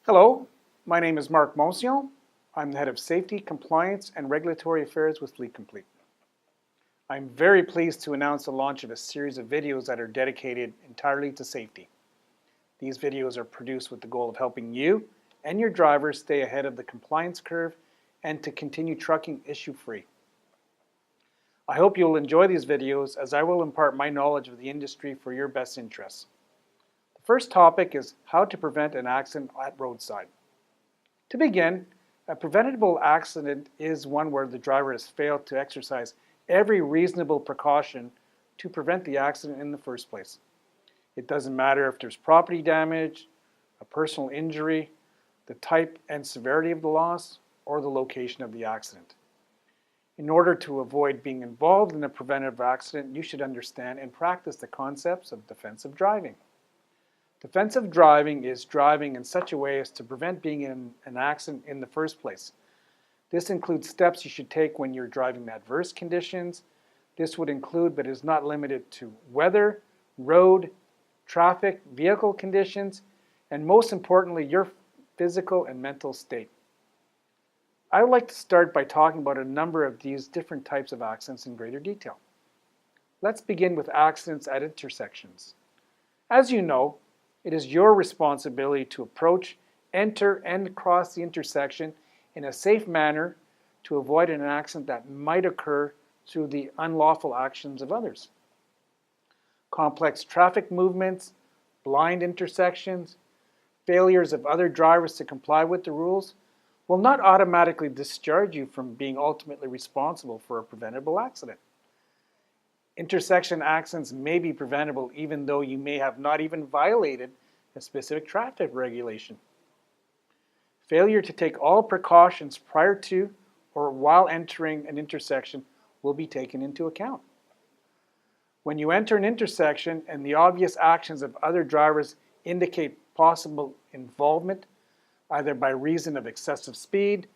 Hello, my name is Marc Moncion. I'm the Head of Safety, Compliance, and Regulatory Affairs with Fleet Complete. I'm very pleased to announce the launch of a series of videos that are dedicated entirely to safety. These videos are produced with the goal of helping you and your drivers stay ahead of the compliance curve and to continue trucking issue-free. I hope you'll enjoy these videos as I will impart my knowledge of the industry for your best interests. First topic is how to prevent an accident at roadside. To begin, a preventable accident is one where the driver has failed to exercise every reasonable precaution to prevent the accident in the first place. It doesn't matter if there's property damage, a personal injury, the type and severity of the loss, or the location of the accident. In order to avoid being involved in a preventative accident, you should understand and practice the concepts of defensive driving. Defensive driving is driving in such a way as to prevent being in an accident in the first place. This includes steps you should take when you're driving in adverse conditions. This would include, but is not limited to, weather, road, traffic, vehicle conditions, and most importantly, your physical and mental state. I would like to start by talking about a number of these different types of accidents in greater detail. Let's begin with accidents at intersections. As you know, it is your responsibility to approach, enter, and cross the intersection in a safe manner to avoid an accident that might occur through the unlawful actions of others. Complex traffic movements, blind intersections, failures of other drivers to comply with the rules will not automatically discharge you from being ultimately responsible for a preventable accident. Intersection accidents may be preventable even though you may have not even violated a specific traffic regulation. Failure to take all precautions prior to or while entering an intersection will be taken into account. When you enter an intersection and the obvious actions of other drivers indicate possible involvement, either by reason of excessive speed,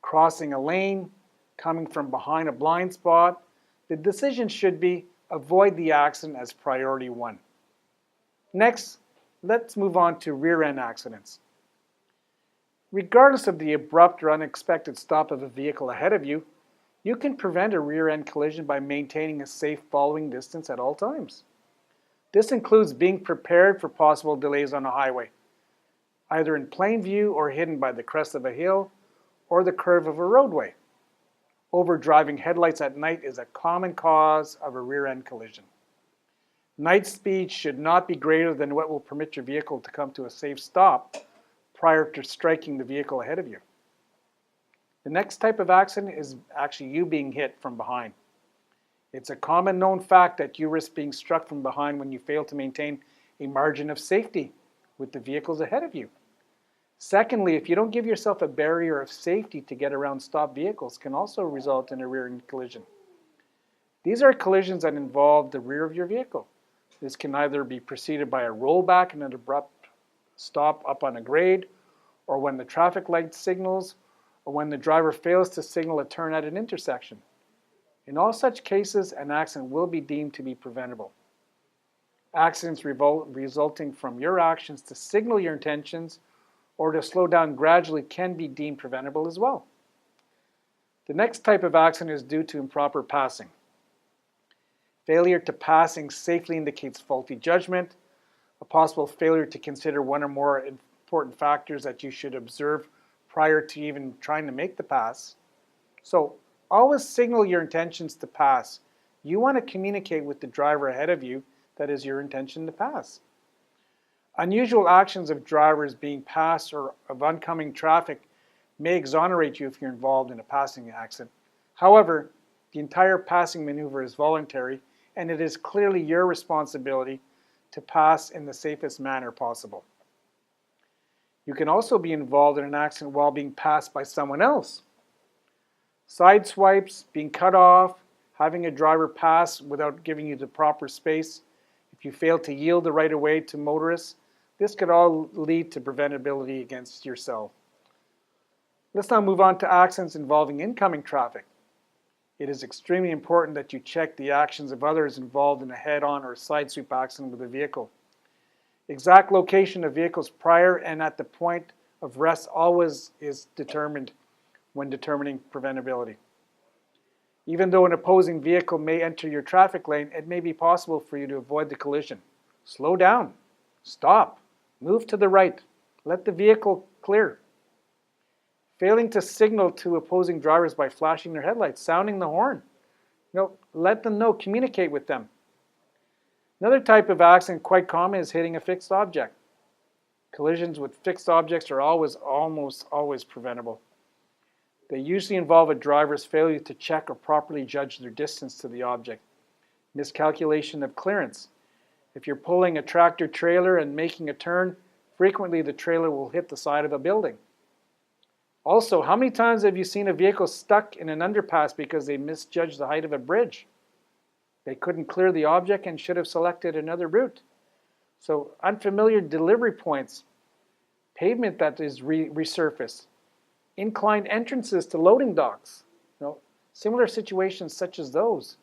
crossing a lane, coming from behind a blind spot, the decision should be avoid the accident as priority one. Next, let's move on to rear-end accidents. Regardless of the abrupt or unexpected stop of a vehicle ahead of you, you can prevent a rear-end collision by maintaining a safe following distance at all times. This includes being prepared for possible delays on a highway, either in plain view or hidden by the crest of a hill or the curve of a roadway. Overdriving headlights at night is a common cause of a rear-end collision. Night speed should not be greater than what will permit your vehicle to come to a safe stop prior to striking the vehicle ahead of you. The next type of accident is actually you being hit from behind. It's a common known fact that you risk being struck from behind when you fail to maintain a margin of safety with the vehicles ahead of you. Secondly, if you don't give yourself a barrier of safety to get around stopped vehicles, can also result in a rear-end collision. These are collisions that involve the rear of your vehicle. This can either be preceded by a rollback and an abrupt stop up on a grade, or when the traffic light signals, or when the driver fails to signal a turn at an intersection. In all such cases, an accident will be deemed to be preventable. Accidents resulting from your actions to signal your intentions or to slow down gradually can be deemed preventable as well. The next type of accident is due to improper passing. Failure to passing safely indicates faulty judgment, a possible failure to consider one or more important factors that you should observe prior to even trying to make the pass. So always signal your intentions to pass. You want to communicate with the driver ahead of you that is your intention to pass. Unusual actions of drivers being passed or of oncoming traffic may exonerate you if you're involved in a passing accident. However, the entire passing maneuver is voluntary and it is clearly your responsibility to pass in the safest manner possible. You can also be involved in an accident while being passed by someone else. Side swipes, being cut off, having a driver pass without giving you the proper space, if you fail to yield the right of way to motorists, this could all lead to preventability against yourself. Let's now move on to accidents involving incoming traffic. It is extremely important that you check the actions of others involved in a head-on or side sweep accident with a vehicle. Exact location of vehicles prior and at the point of rest always is determined when determining preventability. Even though an opposing vehicle may enter your traffic lane, it may be possible for you to avoid the collision. Slow down, stop, move to the right, let the vehicle clear. Failing to signal to opposing drivers by flashing their headlights, sounding the horn. Let them know, communicate with them. Another type of accident quite common is hitting a fixed object. Collisions with fixed objects are almost always preventable. They usually involve a driver's failure to check or properly judge their distance to the object. Miscalculation of clearance. If you're pulling a tractor trailer and making a turn, frequently the trailer will hit the side of a building. Also, how many times have you seen a vehicle stuck in an underpass because they misjudged the height of a bridge? They couldn't clear the object and should have selected another route. So unfamiliar delivery points, pavement that is resurfaced, inclined entrances to loading docks. Similar situations such as those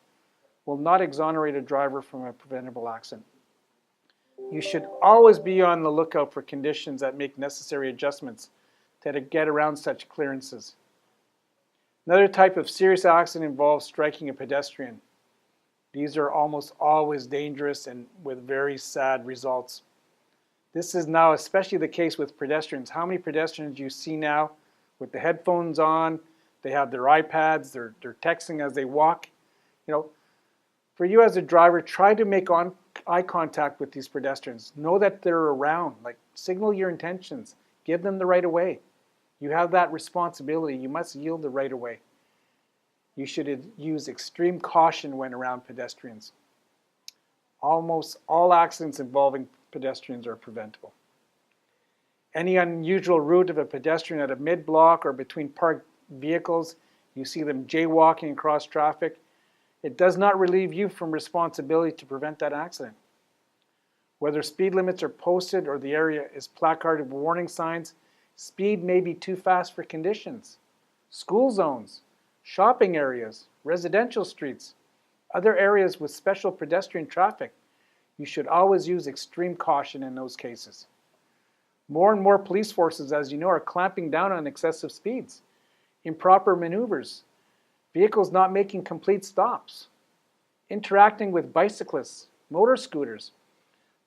will not exonerate a driver from a preventable accident. You should always be on the lookout for conditions that make necessary adjustments to get around such clearances. Another type of serious accident involves striking a pedestrian. These are almost always dangerous and with very sad results. This is now especially the case with pedestrians. How many pedestrians do you see now with the headphones on? They have their iPads, they're texting as they walk. For you as a driver, try to make eye contact with these pedestrians. Know that they're around, signal your intentions, give them the right of way. You have that responsibility. You must yield the right of way. You should use extreme caution when around pedestrians. Almost all accidents involving pedestrians are preventable. Any unusual route of a pedestrian at a mid-block or between parked vehicles, you see them jaywalking across traffic, it does not relieve you from responsibility to prevent that accident. Whether speed limits are posted or the area is placarded with warning signs, speed may be too fast for conditions. School zones, shopping areas, residential streets, other areas with special pedestrian traffic, you should always use extreme caution in those cases. More and more police forces, as you know, are clamping down on excessive speeds, improper maneuvers, vehicles not making complete stops, interacting with bicyclists, motor scooters.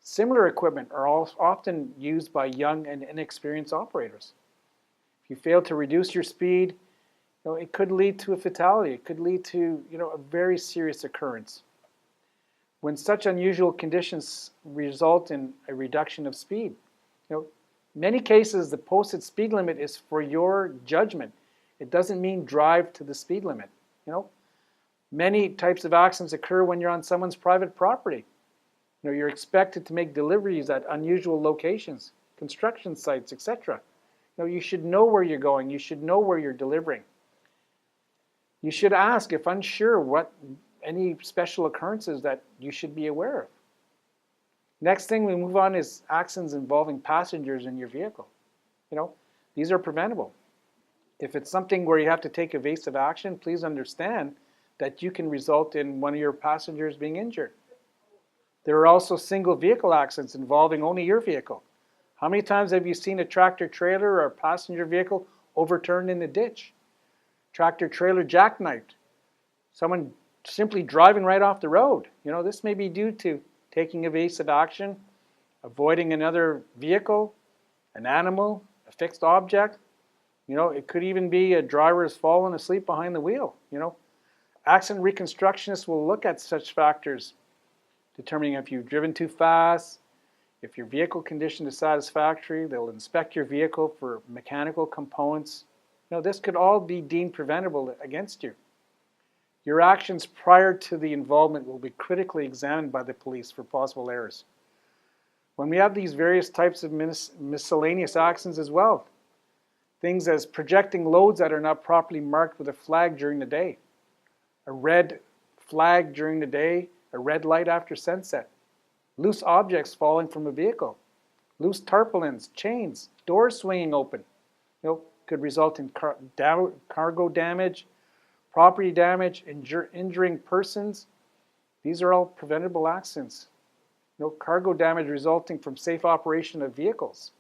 Similar equipment are often used by young and inexperienced operators. If you fail to reduce your speed, it could lead to a fatality. It could lead to a very serious occurrence. When such unusual conditions result in a reduction of speed, many cases the posted speed limit is for your judgment. It doesn't mean drive to the speed limit. Many types of accidents occur when you're on someone's private property. You're expected to make deliveries at unusual locations, construction sites, etc. You should know where you're going. You should know where you're delivering. You should ask, if unsure, what any special occurrences that you should be aware of. Next thing we move on is accidents involving passengers in your vehicle. These are preventable. If it's something where you have to take evasive action, please understand that you can result in one of your passengers being injured. There are also single vehicle accidents involving only your vehicle. How many times have you seen a tractor trailer or a passenger vehicle overturned in a ditch? Tractor trailer jackknifed. Someone simply driving right off the road. This may be due to taking evasive action, avoiding another vehicle, an animal, a fixed object. It could even be a driver has fallen asleep behind the wheel. Accident reconstructionists will look at such factors, determining if you've driven too fast, if your vehicle condition is satisfactory. They'll inspect your vehicle for mechanical components. This could all be deemed preventable against you. Your actions prior to the involvement will be critically examined by the police for possible errors. When we have these various types of miscellaneous accidents as well, things as projecting loads that are not properly marked with a flag during the day, a red flag during the day, a red light after sunset, loose objects falling from a vehicle, loose tarpaulins, chains, doors swinging open, could result in cargo damage, property damage, injuring persons. These are all preventable accidents. Cargo damage resulting from safe operation of vehicles.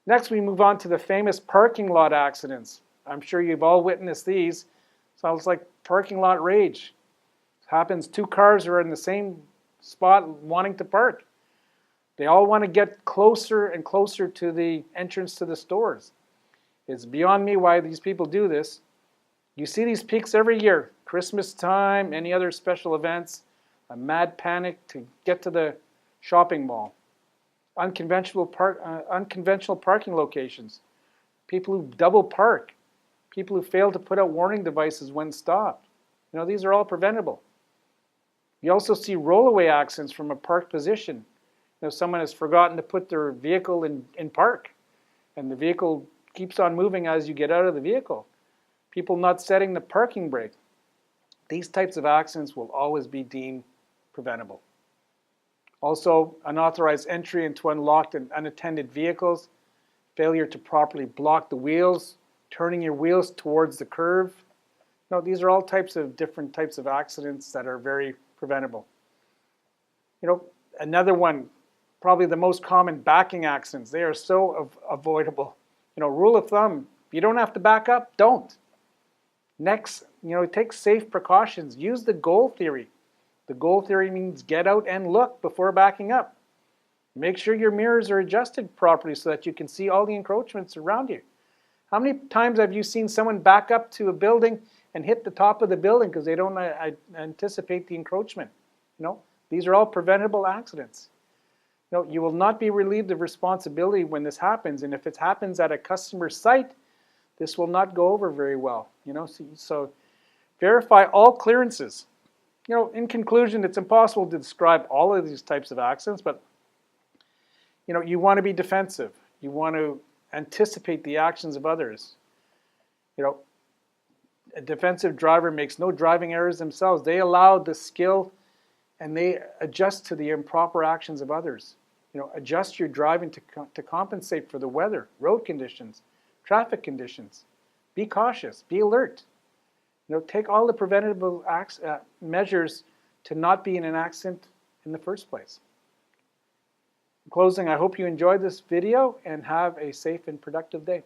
Next, we move on to the famous parking lot accidents. I'm sure you've all witnessed these. Sounds like parking lot rage. It happens, two cars are in the same spot wanting to park. They all want to get closer and closer to the entrance to the stores. It's beyond me why these people do this. You see these peaks every year, Christmas time, any other special events, a mad panic to get to the shopping mall. Unconventional parking locations, people who double park, people who fail to put out warning devices when stopped. These are all preventable. You also see rollaway accidents from a parked position. Someone has forgotten to put their vehicle in park, and the vehicle keeps on moving as you get out of the vehicle. People not setting the parking brake. These types of accidents will always be deemed preventable. Also, unauthorized entry into unlocked and unattended vehicles, failure to properly block the wheels, turning your wheels towards the curve. These are all different types of accidents that are very preventable. Another one, probably the most common, backing accidents. They are so avoidable. Rule of thumb, if you don't have to back up, don't. Next, take safe precautions. Use the goal theory. The goal theory means get out and look before backing up. Make sure your mirrors are adjusted properly so that you can see all the encroachments around you. How many times have you seen someone back up to a building and hit the top of the building because they don't anticipate the encroachment? These are all preventable accidents. You will not be relieved of responsibility when this happens, and if it happens at a customer site, this will not go over very well. So verify all clearances. In conclusion, it's impossible to describe all of these types of accidents, but you want to be defensive. You want to anticipate the actions of others. A defensive driver makes no driving errors themselves. They allow the skill and they adjust to the improper actions of others. Adjust your driving to compensate for the weather, road conditions, traffic conditions. Be cautious, be alert. Take all the preventable measures to not be in an accident in the first place. In closing, I hope you enjoyed this video and have a safe and productive day.